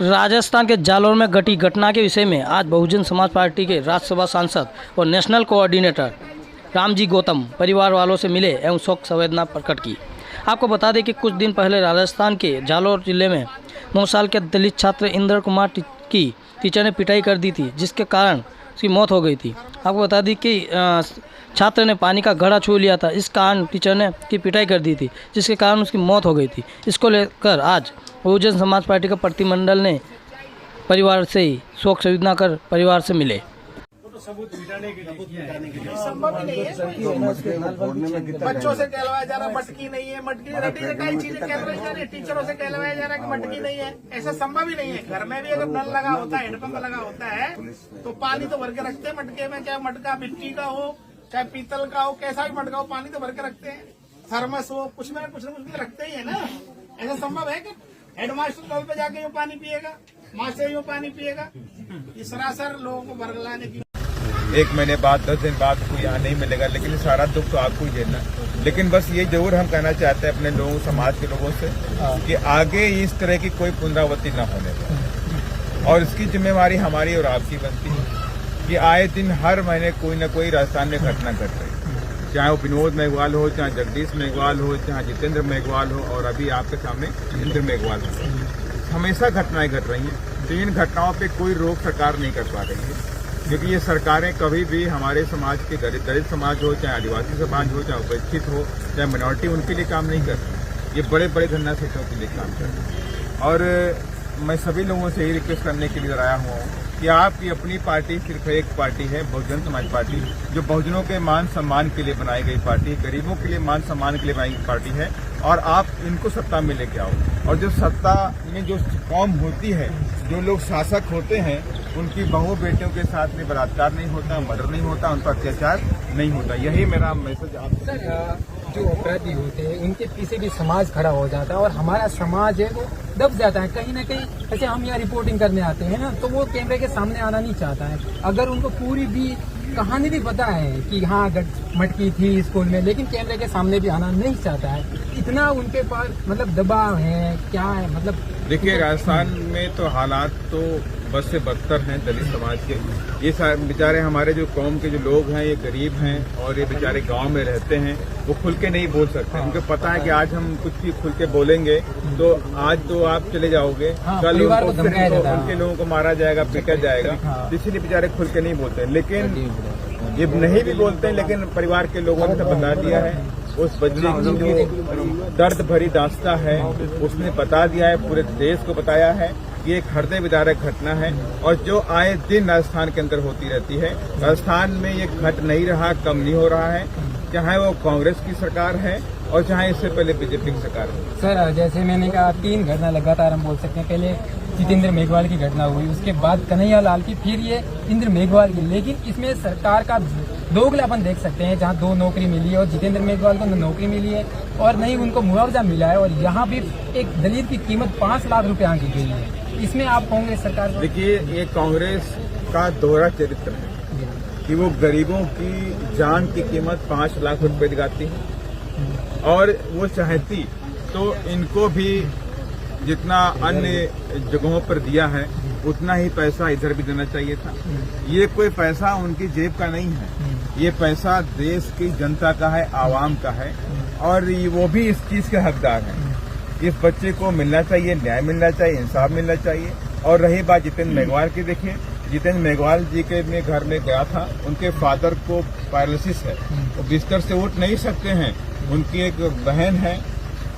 राजस्थान के जालौर में घटी घटना के विषय में आज बहुजन समाज पार्टी के राज्यसभा सांसद और नेशनल कोऑर्डिनेटर रामजी गौतम परिवार वालों से मिले एवं शोक संवेदना प्रकट की। आपको बता दें कि कुछ दिन पहले राजस्थान के जालौर जिले में 9 साल के दलित छात्र इंद्र कुमार की टीचर ने पिटाई कर दी थी, जिसके कारण उसकी मौत हो गई थी। आपको बता दी कि छात्र ने पानी का घड़ा छू लिया था, इस कारण टीचर ने की पिटाई कर दी थी, जिसके कारण उसकी मौत हो गई थी। इसको लेकर आज बहुजन समाज पार्टी का प्रतिनिधिमंडल ने परिवार से ही शोक संवेदना कर परिवार से मिले। सबूत मिटाने के लिए संभव ही नहीं है। बच्चों से कहलवाया जा रहा मटकी नहीं है, मटकी रटी से कई चीजें कहलवाई जा रही है। टीचरों से कहलवाया जा रहा है कि मटकी नहीं है, ऐसा संभव ही नहीं है। घर में भी अगर नल लगा होता है, हैंडपंप लगा होता है, तो पानी तो भर के रखते हैं मटके में, चाहे मटका मिट्टी का हो चाहे पीतल का हो, कैसा भी मटका हो, पानी तो भर के रखते हैं। थर्मस हो, कुछ में कुछ रखते ही है ना। ऐसा संभव है कि हेडमास्टर तौर पे जाके यो पानी पिएगा, मास्टर यो पानी पिएगा? ये सरासर लोगों को बरगलाने की। 1 महीने बाद 10 दिन बाद कोई यहाँ नहीं मिलेगा, लेकिन सारा दुख तो आपको ही झेलना। लेकिन बस ये जरूर हम कहना चाहते हैं अपने लोगों, समाज के लोगों से कि आगे इस तरह की कोई पुनरावृत्ति न होने पाए, और इसकी जिम्मेवारी हमारी और आपकी बनती है कि आए दिन हर महीने कोई न कोई राजस्थान में घटना घट रही है, चाहे वो विनोद मेघवाल हो, चाहे जगदीश मेघवाल हो, चाहे जितेंद्र मेघवाल हो, और अभी आपके सामने इंद्र मेघवाल हो। हमेशा घटनाएं घट रही हैं, तो इन घटनाओं पे कोई रोक सरकार नहीं कर पा रही है, क्योंकि ये सरकारें कभी भी हमारे समाज के दलित समाज हो, चाहे आदिवासी समाज हो, चाहे उपेक्षित हो, चाहे मिनॉरिटी, उनके लिए काम नहीं करती। ये बड़े बड़े धंधा सेठों के लिए काम करती है। और मैं सभी लोगों से यही रिक्वेस्ट करने के लिए आया हूँ कि आपकी अपनी पार्टी सिर्फ एक पार्टी है, बहुजन समाज पार्टी, जो बहुजनों के मान सम्मान के लिए बनाई गई पार्टी, गरीबों के लिए मान सम्मान के लिए बनाई गई पार्टी है। और आप इनको सत्ता में लेके आओ, और जो सत्ता में जो कौम होती है, जो लोग शासक होते हैं, उनकी बहु बेटियों के साथ में बलात्कार नहीं होता, मर्डर नहीं होता, उन पर अत्याचार नहीं होता। यही मेरा मैसेज आपसे। जो अपराधी होते हैं उनके पीछे भी समाज खड़ा हो जाता है, और हमारा समाज है वो दब जाता है कहीं ना कहीं। जैसे हम यहाँ रिपोर्टिंग करने आते हैं ना, तो वो कैमरे के सामने आना नहीं चाहता है। अगर उनको पूरी भी कहानी भी पता है कि हाँ मटकी थी स्कूल में, लेकिन कैमरे के सामने भी आना नहीं चाहता है। इतना उनके पास मतलब दबाव है, क्या है मतलब। देखिए, राजस्थान में तो हालात तो बस से बदतर हैं दलित समाज के। ये बेचारे हमारे जो कौम के जो लोग हैं, ये गरीब हैं, और ये बेचारे गांव में रहते हैं, वो खुल के नहीं बोल सकते। उनको पता है कि आज हम कुछ भी खुल के बोलेंगे तो आज तो आप चले जाओगे, कल उनके लोगों को मारा जाएगा, पीटा जाएगा, इसलिए बेचारे खुल के नहीं बोलते। लेकिन ये नहीं भी बोलते हैं, लेकिन परिवार के लोगों ने बता दिया है। उस बच्चे की जो दर्द भरी दास्तां है, उसने बता दिया है, पूरे देश को बताया है। ये एक हृदय विदारक घटना है, और जो आए दिन राजस्थान के अंदर होती रहती है। राजस्थान में ये घट नहीं रहा, कम नहीं हो रहा है, चाहे वो कांग्रेस की सरकार है और चाहे इससे पहले बीजेपी की सरकार है। सर, जैसे मैंने कहा 3 घटना लगातार हम बोल सकते हैं। पहले जितेंद्र मेघवाल की घटना हुई, उसके बाद कन्हैया लाल की, फिर ये इंद्र मेघवाल की। लेकिन इसमें सरकार का दोगलापन देख सकते हैं, जहां 2 नौकरी मिली है और जितेंद्र मेघवाल को नौकरी मिली है और नहीं उनको मुआवजा मिला है, और यहाँ भी एक दलित की कीमत 5 लाख रुपए आंकी गई है। इसमें आप कांग्रेस सरकार को देखिए, ये कांग्रेस का दोहरा चरित्र है कि वो गरीबों की जान की कीमत 5 लाख रुपए दिखाती है, और वो चाहती तो इनको भी जितना अन्य जगहों पर दिया है उतना ही पैसा इधर भी देना चाहिए था। ये कोई पैसा उनकी जेब का नहीं है, ये पैसा देश की जनता का है, आवाम का है, और वो भी इस चीज के हकदार हैं। इस बच्चे को मिलना चाहिए, न्याय मिलना चाहिए, इंसाफ मिलना चाहिए। और रही बात जितेंद्र मेघवाल की, देखिए जितेंद्र मेघवाल जी के मैं घर में गया था, उनके फादर को पैरालिसिस है, वो बिस्तर से उठ नहीं सकते हैं। उनकी एक बहन है,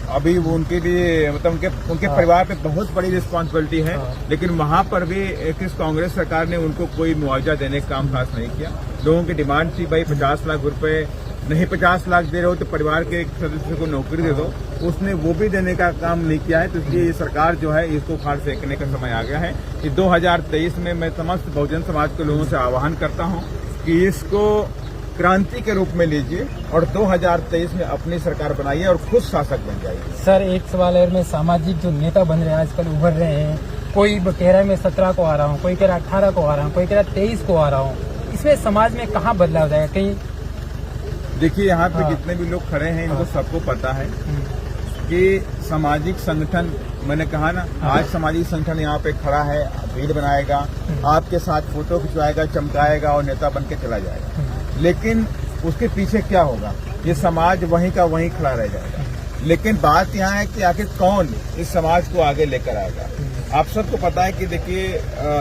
अभी वो उनके लिए मतलब उनके परिवार पे बहुत बड़ी रिस्पांसिबिलिटी है, लेकिन वहां पर भी इस कांग्रेस सरकार ने उनको कोई मुआवजा देने का काम खास नहीं किया। लोगों की डिमांड थी भाई 50 लाख रुपए, नहीं 50 लाख दे रहे हो तो परिवार के एक सदस्य को नौकरी दे दो, उसने वो भी देने का काम नहीं किया है। तो इसलिए ये सरकार जो है, इसको उखाड़ फेंकने का समय आ गया है। कि 2023 में मैं समस्त बहुजन समाज के लोगों से आह्वान करता हूँ कि इसको क्रांति के रूप में लीजिए और 2023 में अपनी सरकार बनाइए और खुद शासक बन जाइए। सर, एक सवाल है, में सामाजिक जो नेता बन रहे हैं आजकल उभर रहे हैं, कोई कह रहा है मैं 17 को आ रहा हूँ, कोई कह रहा 18 को आ रहा हूँ, कोई कह रहा 23 को आ रहा हूँ। इसमें समाज में कहाँ बदलाव जाएगा? कहीं देखिए, यहाँ पे जितने भी लोग खड़े हैं, इनको सबको पता है कि सामाजिक संगठन मैंने कहा ना, आज सामाजिक संगठन यहाँ पे खड़ा है, भीड़ बनाएगा, आपके साथ फोटो खिंचवाएगा, चमकाएगा और नेता बन के चला जाएगा। लेकिन उसके पीछे क्या होगा, ये समाज वहीं का वहीं खड़ा रह जाएगा। लेकिन बात यहाँ है कि आखिर कौन इस समाज को आगे लेकर आएगा। आप सबको पता है कि देखिए,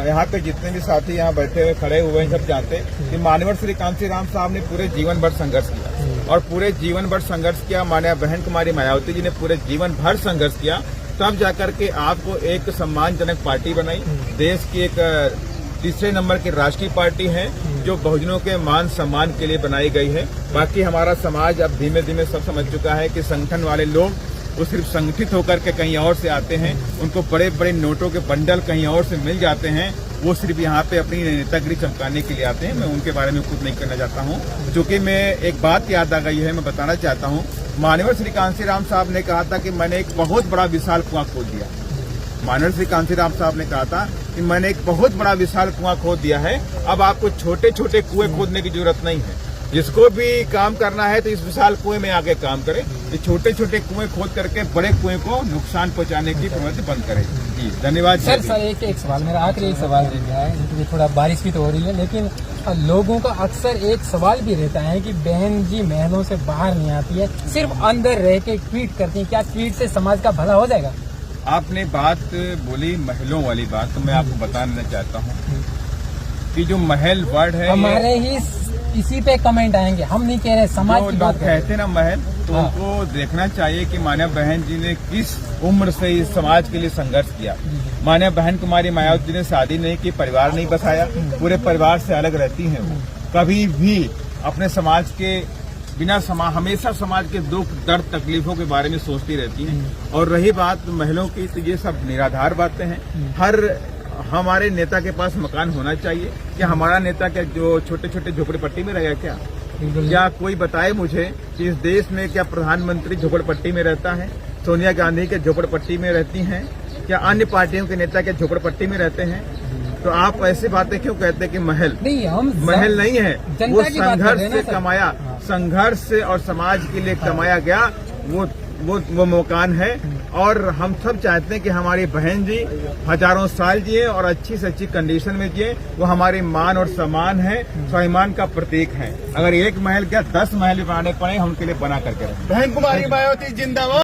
यहाँ पे जितने भी साथी यहाँ बैठे हुए खड़े हुए हैं, सब जानते हैं कि माननीय श्री कांशीराम साहब ने पूरे जीवन भर संघर्ष किया और पूरे जीवन भर संघर्ष किया। माननीय बहन कुमारी मायावती जी ने पूरे जीवन भर संघर्ष किया, तब जाकर के आपको एक सम्मानजनक पार्टी बनाई। देश की एक तीसरे नंबर की राष्ट्रीय पार्टी है जो बहुजनों के मान सम्मान के लिए बनाई गई है। बाकी हमारा समाज अब धीमे धीमे सब समझ चुका है कि संगठन वाले लोग वो सिर्फ संगठित होकर के कहीं और से आते हैं, उनको बड़े बड़े नोटों के बंडल कहीं और से मिल जाते हैं, वो सिर्फ यहाँ पे अपनी नेतागिरी चमकाने के लिए आते हैं। मैं उनके बारे में कुछ नहीं करना चाहता हूँ, क्योंकि मैं एक बात याद आ गई है, मैं बताना चाहता हूँ। माननीय श्री कांशीराम साहब ने कहा था कि मैंने एक बहुत बड़ा विशाल कुआं खोद दिया। माननीय श्री कांशीराम साहब ने कहा था कि मैंने एक बहुत बड़ा विशाल कुआं खोद दिया है, अब आपको छोटे छोटे कुएं खोदने की जरूरत नहीं है। जिसको भी काम करना है तो इस विशाल कुएं में आगे काम करे, ये छोटे छोटे कुएं खोद करके बड़े कुएं को नुकसान पहुंचाने की प्रवृत्ति बंद करे। जी धन्यवाद सर एक सवाल, मेरा आखिरी एक सवाल रह गया है, क्योंकि थोड़ा बारिश भी तो हो रही है, लेकिन लोगों का अक्सर एक सवाल भी रहता है कि बहन जी महलों से बाहर नहीं आती है, सिर्फ अंदर रह के ट्वीट करती है, क्या ट्वीट से समाज का भला हो जाएगा? आपने बात बोली महलों वाली बात, तो मैं आपको बताना चाहता हूँ कि जो महल वर्ड है, हमारे ही इसी पे कमेंट आएंगे, हम नहीं कह रहे, समाज की बात कहते ना महल, तो उनको देखना चाहिए कि माननीय बहन जी ने किस उम्र से इस समाज के लिए संघर्ष किया। माननीय बहन कुमारी मायावती जी ने शादी नहीं की, परिवार नहीं बसाया, पूरे परिवार से अलग रहती हैं। वो कभी भी अपने समाज के बिना हमेशा समाज के दुख दर्द तकलीफों के बारे में सोचती रहती हैं। और रही बात महलों की, तो ये सब निराधार बातें हैं। हमारे नेता के पास मकान होना चाहिए। क्या हमारा नेता क्या जो छोटे छोटे झोपड़पट्टी में रहेगा क्या? क्या कोई बताए मुझे कि इस देश में क्या प्रधानमंत्री झोपड़पट्टी में रहता है? सोनिया गांधी के झोपड़पट्टी में रहती हैं? क्या अन्य पार्टियों के नेता के झोपड़पट्टी में रहते हैं? तो आप ऐसी बातें क्यों कहते हैं कि महल नहीं, हम महल नहीं है, वो संघर्ष से कमाया, संघर्ष से और समाज के लिए कमाया गया वो मकान है। और हम सब चाहते हैं कि हमारी बहन जी हजारों साल जिए और अच्छी से अच्छी कंडीशन में जिए। वो हमारे मान और सम्मान है, स्वाभिमान का प्रतीक है। अगर एक महल क्या 10 महल बनाने पड़े, हम उनके लिए बना करके रखें। बहन कुमारी मायावती जिंदाबाद।